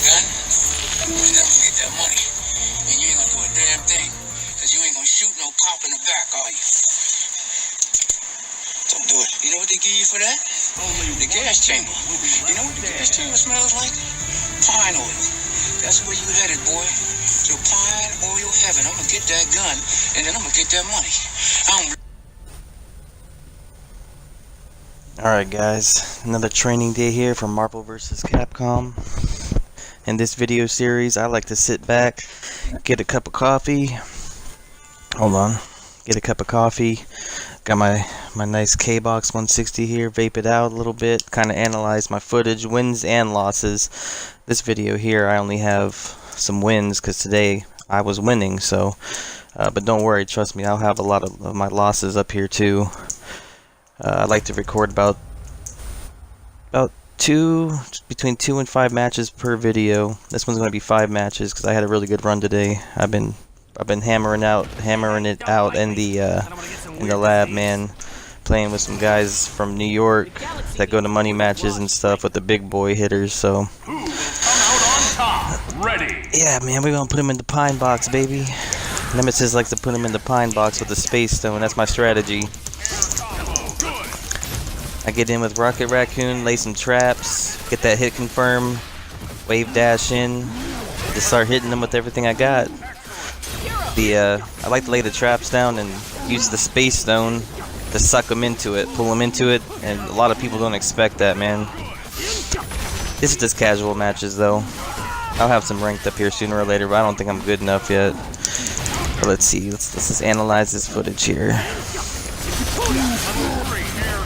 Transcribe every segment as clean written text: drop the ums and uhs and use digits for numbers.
gun, and then I'm gonna get that money. And you ain't gonna do a damn thing, because you ain't gonna shoot no cop in the back, are you? Don't do it. You know what they give you for that? The gas chamber. You know what the gas chamber smells like? Pine oil. That's where you headed, boy. To pine oil heaven. I'm gonna get that gun, and then I'm gonna get that money. Alright guys, another training day here from Marvel vs. Capcom. In this video series, I like to sit back, get a cup of coffee. Hold on. Get a cup of coffee. Got my nice K-Box 160 here, vape it out a little bit, kind of analyze my footage, wins and losses. This video here, I only have some wins because today I was winning, so but don't worry, trust me, I'll have a lot of my losses up here too. I like to record about between 2 and 5 matches per video. This one's going to be 5 matches because I had a really good run today. I've been hammering it out in the lab, man. Playing with some guys from New York that go to money matches and stuff with the big boy hitters. So yeah, man, we're gonna put him in the pine box, baby. Nemesis likes to put him in the pine box with the space stone. That's my strategy. I get in with Rocket Raccoon, lay some traps, get that hit confirm, wave dash in, just start hitting them with everything I got. I like to lay the traps down and use the space stone to suck them into it, pull them into it, and a lot of people don't expect that, man. This is just casual matches though. I'll have some ranked up here sooner or later, but I don't think I'm good enough yet. But let's see, let's just analyze this footage here.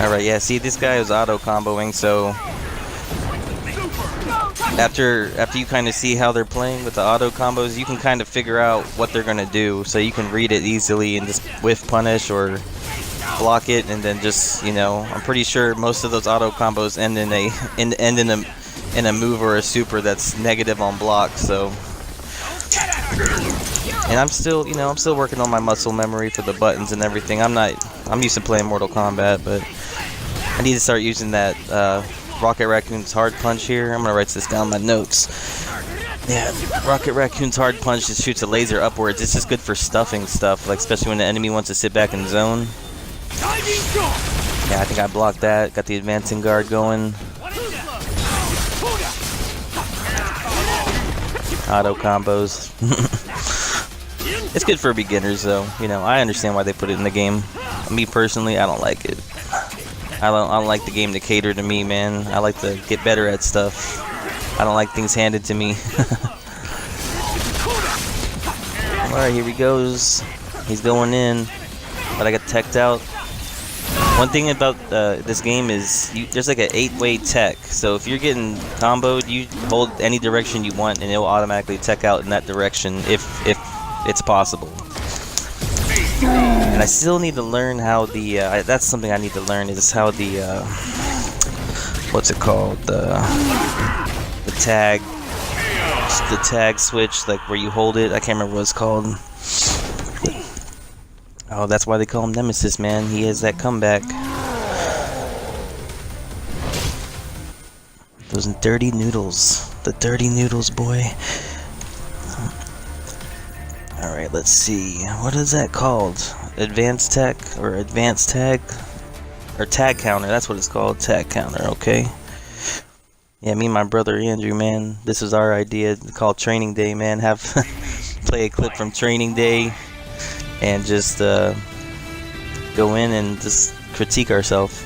Alright, yeah, see, this guy is auto comboing, so after you kind of see how they're playing with the auto combos, you can kind of figure out what they're gonna do, so you can read it easily and just whiff punish or block it, and then just, you know, I'm pretty sure most of those auto combos end in a move or a super that's negative on block. So, and I'm still working on my muscle memory for the buttons and everything. I'm used to playing Mortal Kombat, but I need to start using that Rocket Raccoon's hard punch here. I'm gonna write this down in my notes. Yeah, Rocket Raccoon's hard punch just shoots a laser upwards. It's just good for stuffing stuff, like especially when the enemy wants to sit back in zone. Yeah, I think I blocked that. Got the advancing guard going. Auto combos. It's good for beginners though. You know, I understand why they put it in the game. Me personally, I don't like it. I don't like the game to cater to me, man. I like to get better at stuff. I don't like things handed to me. Alright, here he goes. He's going in. But I got teched out. One thing about this game is there's like an 8-way tech. So if you're getting comboed, you hold any direction you want and it will automatically tech out in that direction if it's possible. And I still need to learn how the that's something I need to learn, is how the what's it called, the tag switch, like where you hold it. I can't remember what it's called. Oh, that's why they call him Nemesis, man. He has that comeback. Those dirty noodles. The dirty noodles, boy. Alright, let's see. What is that called? Advanced tech? Or advanced tag? Or tag counter, that's what it's called. Tag counter, okay. Yeah, me and my brother Andrew, man. This was our idea called Training Day, man. Have play a clip from Training Day and just go in and just critique ourselves.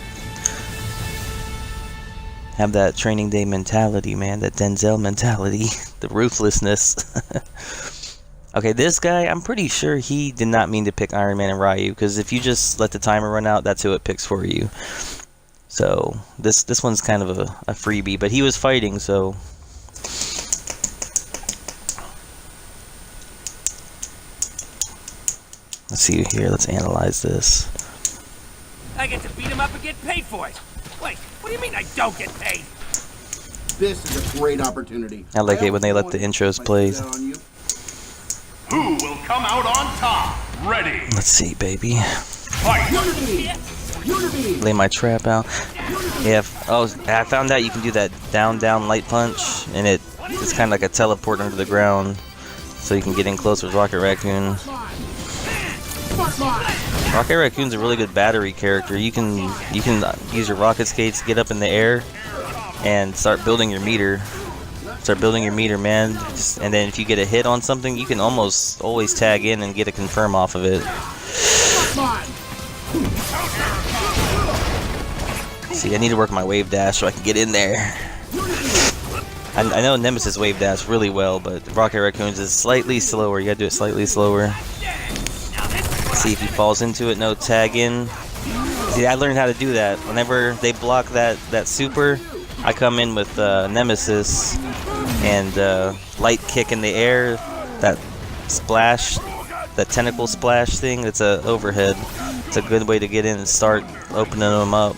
Have that Training Day mentality, man. That Denzel mentality. The ruthlessness. Okay, this guy, I'm pretty sure he did not mean to pick Iron Man and Ryu, because if you just let the timer run out, that's who it picks for you. So, this one's kind of a freebie, but he was fighting, so... Let's see here, let's analyze this. I get to beat him up and get paid for it. Wait, what do you mean I don't get paid? This is a great opportunity. I like it when they let the intros play. Who will come out on top? Ready. Let's see, baby. Fight. Lay my trap out. Yeah, I found out you can do that down light punch, and it It's kind of like a teleport under the ground, so you can get in close with Rocket Raccoon. Rocket Raccoon's a really good battery character. You can use your rocket skates, get up in the air, and start building your meter. Start building your meter, man. And then if you get a hit on something, you can almost always tag in and get a confirm off of it. See, I need to work my wave dash so I can get in there. I know Nemesis wave dash really well, but Rocket Raccoon's is slightly slower. You gotta do it slightly slower. See if he falls into it. No, tag in. See, I learned how to do that. Whenever they block that super, I come in with Nemesis and light kick in the air. That splash, that tentacle splash thing. It's a overhead. It's a good way to get in and start opening them up.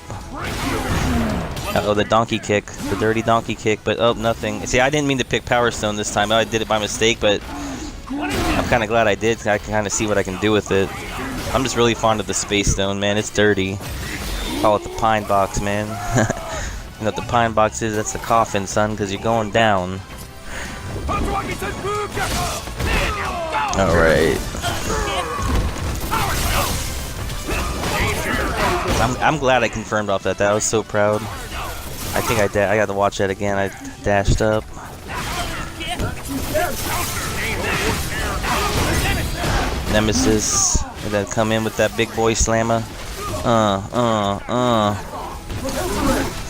Uh-oh, the donkey kick, the dirty donkey kick, but oh, nothing. See, I didn't mean to pick Power Stone this time. I did it by mistake, but I'm kind of glad I did. I can kind of see what I can do with it. I'm just really fond of the Space Stone, man. It's dirty. Call it the Pinebox, man. You know what the Pinebox is? That's the coffin, son, because you're going down. Alright. I'm glad I confirmed off that. I was so proud. I think I got to watch that again. I dashed up. Nemesis, and then come in with that big boy slammer.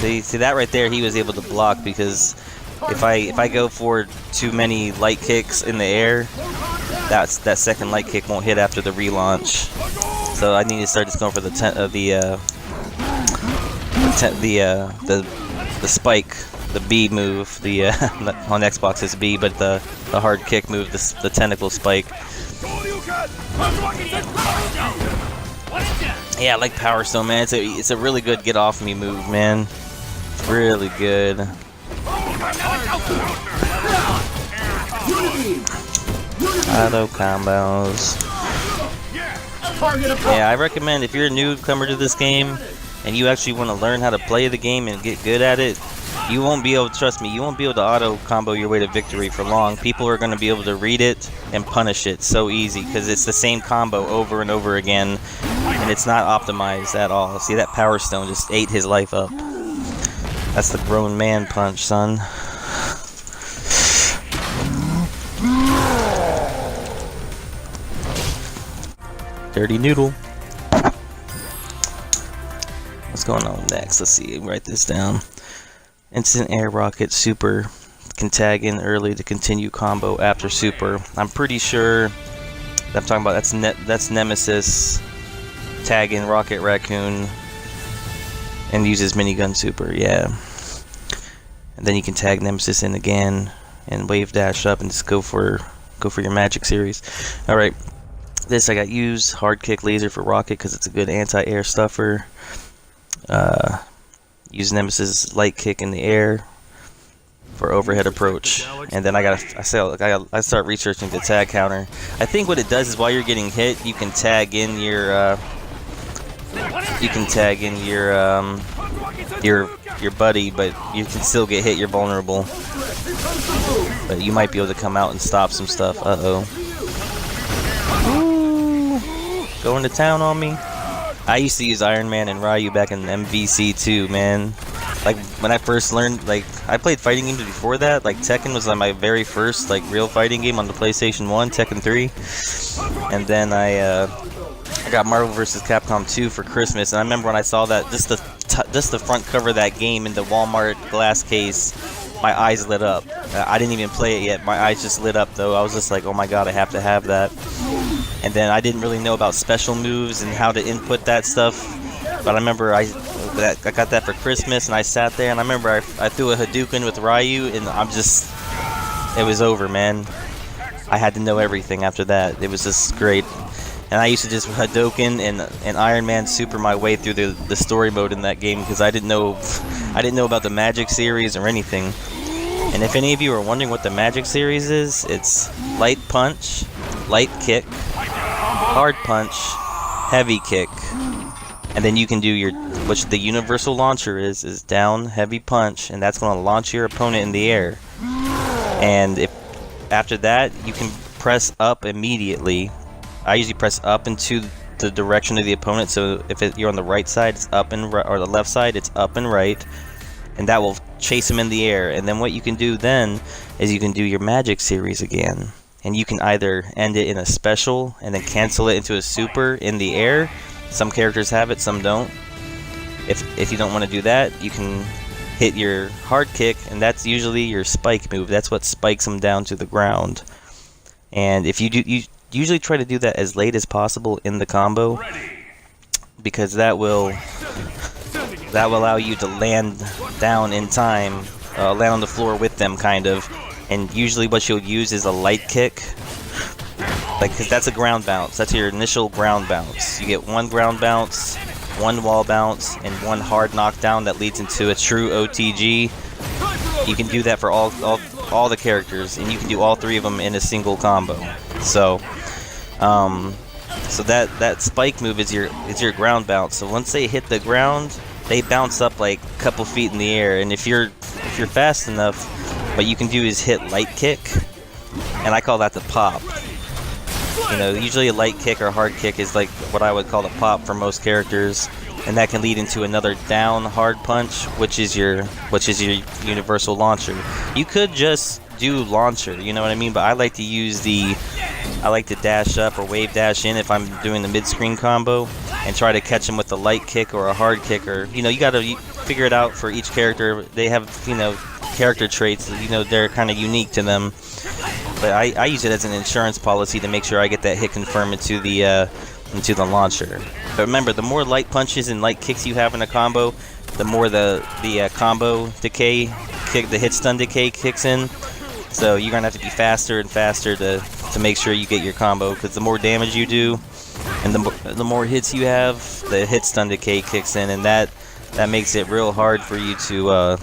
See that right there? He was able to block because if I go for too many light kicks in the air, that second light kick won't hit after the relaunch. So I need to start just going for the spike, the B move. The on Xbox it's B, but the hard kick move, the tentacle spike. Yeah, I like Power Stone, man. It's a really good get off me move, man. It's really good. Auto combos. Yeah, I recommend if you're a newcomer to this game and you actually want to learn how to play the game and get good at it, you won't be able to, trust me, you won't be able to auto combo your way to victory for long. People are going to be able to read it and punish it so easy because it's the same combo over and over again and it's not optimized at all. See, that Power Stone just ate his life up. That's the grown man punch, son. Dirty noodle. What's going on next? Let's see. Write this down. Instant air rocket super can tag in early to continue combo after super. I'm pretty sure that I'm talking about that's Nemesis tag in Rocket Raccoon and uses minigun super. Yeah. And then you can tag Nemesis in again and wave dash up and just go for your magic series. All right. This I got use hard kick laser for rocket because it's a good anti-air stuffer. Use Nemesis light kick in the air for overhead approach, and then I start researching the tag counter. I think what it does is while you're getting hit, you can tag in your buddy, but you can still get hit. You're vulnerable, but you might be able to come out and stop some stuff. Going to town on me. I used to use Iron Man and Ryu back in MvC too, man. Like when I first learned, like I played fighting games before that. Like Tekken was like my very first like real fighting game on the PlayStation 1, Tekken 3. And then I got Marvel vs. Capcom 2 for Christmas, and I remember when I saw that just the front cover of that game in the Walmart glass case, my eyes lit up. I didn't even play it yet. My eyes just lit up though. I was just like, oh my god, I have to have that. And then I didn't really know about special moves and how to input that stuff. But I remember I got that for Christmas, and I sat there, and I remember I threw a Hadouken with Ryu, and it was over, man. I had to know everything after that. It was just great. And I used to just Hadouken and Iron Man super my way through the story mode in that game because I didn't know about the Magic series or anything. And if any of you are wondering what the Magic series is, it's light punch, light kick, hard punch, heavy kick, and then you can do which the universal launcher is down, heavy punch, and that's going to launch your opponent in the air. And if after that, you can press up immediately. I usually press up into the direction of the opponent, so if you're on the right side, it's up and right, or the left side, it's up and right, and that will chase him in the air. And then what you can do then is you can do your magic series again, and you can either end it in a special and then cancel it into a super in the air. Some characters have it, some don't. If you don't want to do that, you can hit your hard kick, and that's usually your spike move. That's what spikes them down to the ground. And if you usually try to do that as late as possible in the combo, because that will allow you to land down in time, land on the floor with them, kind of. And usually what you'll use is a light kick, because that's a ground bounce. That's your initial ground bounce. You get one ground bounce, one wall bounce, and one hard knockdown that leads into a true OTG. You can do that for all the characters, and you can do all three of them in a single combo. So that spike move is your ground bounce. So once they hit the ground, they bounce up like a couple feet in the air, and if you're fast enough, what you can do is hit light kick, and I call that the pop. You know, usually a light kick or hard kick is like what I would call the pop for most characters, and that can lead into another down hard punch, which is your universal launcher. You could just do launcher, you know what I mean? But I like to dash up or wave dash in if I'm doing the mid-screen combo, and try to catch them with a light kick or a hard kick, or you gotta figure it out for each character. They have character traits, they're kind of unique to them. But I use it as an insurance policy to make sure I get that hit confirm into the launcher. But remember, the more light punches and light kicks you have in a combo, the more the combo decay kick, the hit stun decay kicks in. So you're gonna have to be faster and faster to make sure you get your combo, because the more damage you do and the more hits you have, the hit stun decay kicks in, and that makes it real hard for you to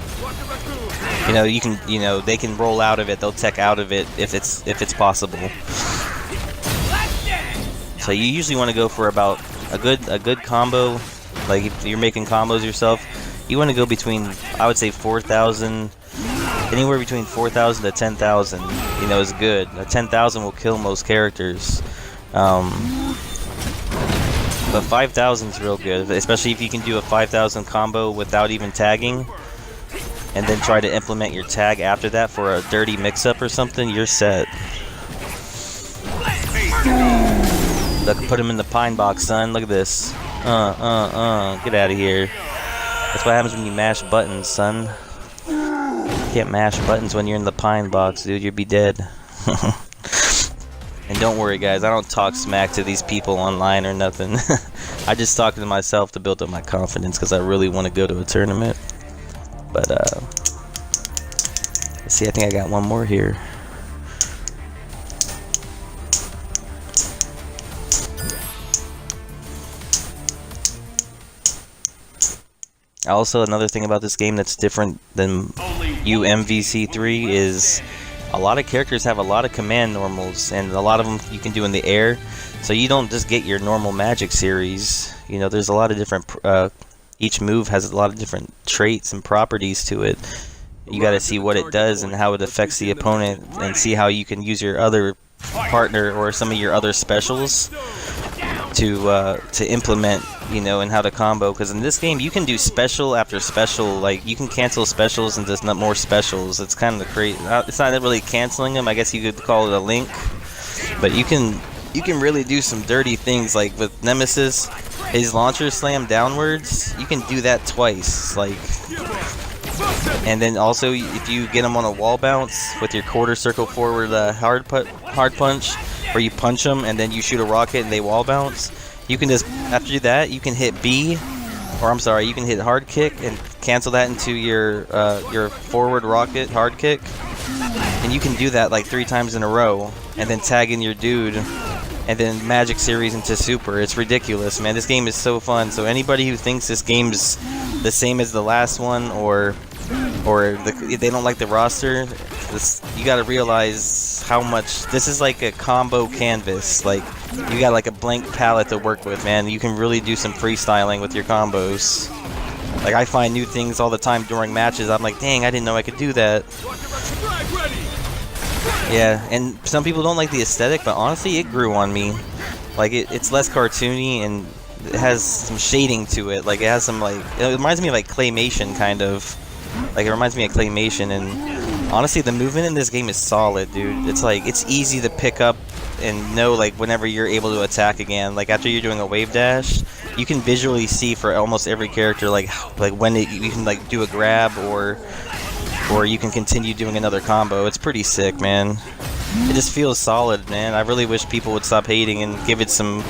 they can roll out of it, they'll tech out of it if it's possible. So you usually want to go for about a good combo. Like if you're making combos yourself, you want to go between, I would say, 4,000, anywhere between 4,000 to 10,000. Is good. 10,000 will kill most characters, but 5,000 is real good, especially if you can do a 5,000 combo without even tagging, and then try to implement your tag after that for a dirty mix-up or something. You're set. Look, put him in the Pinebox, son. Look at this. Get out of here. That's what happens when you mash buttons, son. You can't mash buttons when you're in the Pinebox, dude. You'd be dead. And don't worry, guys. I don't talk smack to these people online or nothing. I just talk to myself to build up my confidence, because I really want to go to a tournament. But, let's see. I think I got one more here. Also, another thing about this game that's different than MvC 3 is a lot of characters have a lot of command normals, and a lot of them you can do in the air. So you don't just get your normal magic series. There's a lot of different, each move has a lot of different traits and properties to it. You gotta see what it does and how it affects the opponent, and see how you can use your other partner or some of your other specials to implement, and how to combo. Because in this game you can do special after special. Like, you can cancel specials and just not more specials. It's kind of crazy. It's not really canceling them, I guess you could call it a link, but you can really do some dirty things. Like with Nemesis, his launcher slam downwards, you can do that twice, like. And then also, if you get him on a wall bounce with your quarter circle forward hard punch, where you punch them and then you shoot a rocket and they wall bounce, you can just, after that, you can hit B, or I'm sorry, you can hit hard kick and cancel that into your forward rocket hard kick, and you can do that like 3 times in a row, and then tag in your dude, and then magic series into super. It's ridiculous, man. This game is so fun. So anybody who thinks this game's the same as the last one, or if they don't like the roster, you gotta realize how much this is like a combo canvas. Like, you got like a blank palette to work with, man. You can really do some freestyling with your combos. Like, I find new things all the time during matches. I'm like, dang, I didn't know I could do that. Yeah, and some people don't like the aesthetic, but honestly, it grew on me. Like, it's less cartoony, and it has some shading to it. Like, it has some, like, it reminds me of, like, claymation, kind of. Like, it reminds me of claymation, and honestly, the movement in this game is solid, dude. It's, like, it's easy to pick up and know, like, whenever you're able to attack again. Like, after you're doing a wave dash, you can visually see for almost every character, like when you can, like, do a grab, or you can continue doing another combo. It's pretty sick, man. It just feels solid, man. I really wish people would stop hating and give it some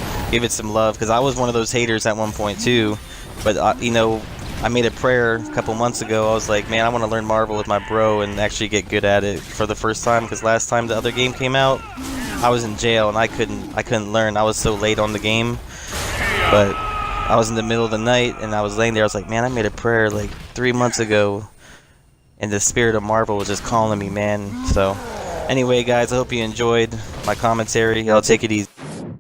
love, because I was one of those haters at one point too. But you know, I made a prayer a couple months ago. I was like, man, I want to learn Marvel with my bro and actually get good at it for the first time, because last time the other game came out, I was in jail and I couldn't learn. I was so late on the game. But I was in the middle of the night and I was laying there. I was like, man, I made a prayer like 3 months ago, and the spirit of Marvel was just calling me, man. So anyway, guys, I hope you enjoyed my commentary. I'll take it easy.